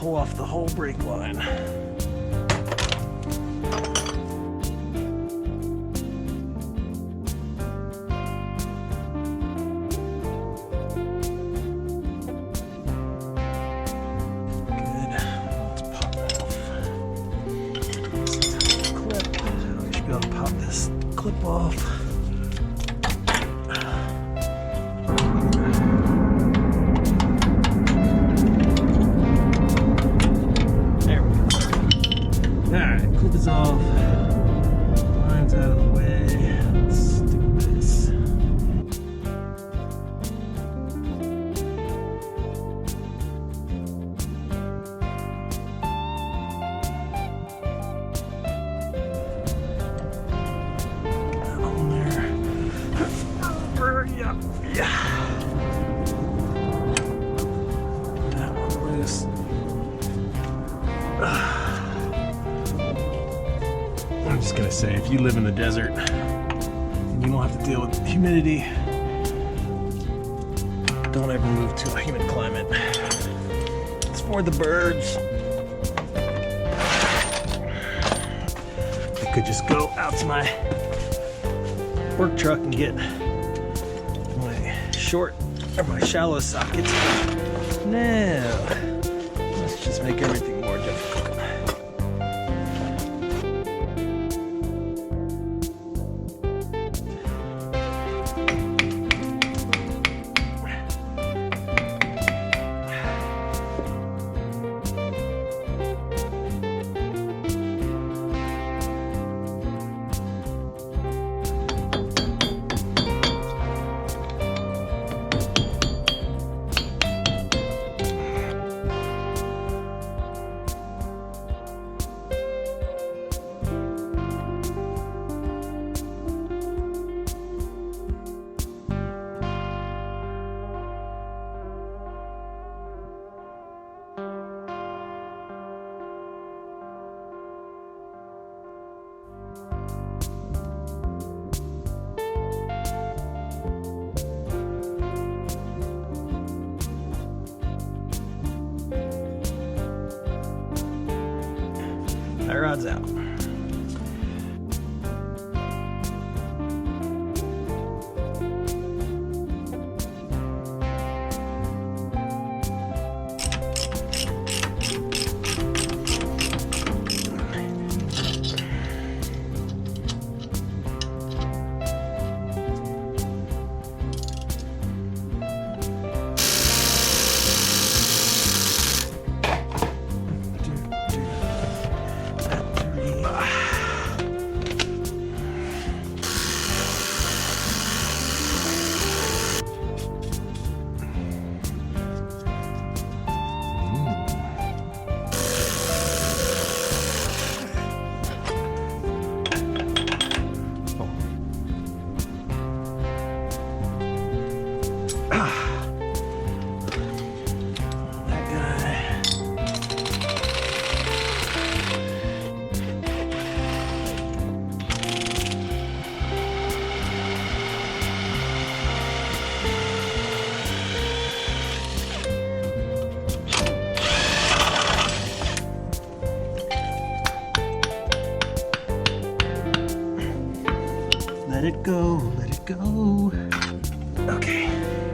pull off the whole brake line. Good. Let's pop that off. Clip. We should be able to pop this clip off. Clip is off. Line's out of the way. Let's stick this. Get that on there. Yeah. That one loose. I'm just gonna say, if you live in the desert and you don't have to deal with humidity, don't ever move to a humid climate. It's for the birds. I could just go out to my work truck and get my short or my shallow sockets. No, let's just make everything more difficult. That rod's out. Let it go, let it go. Okay.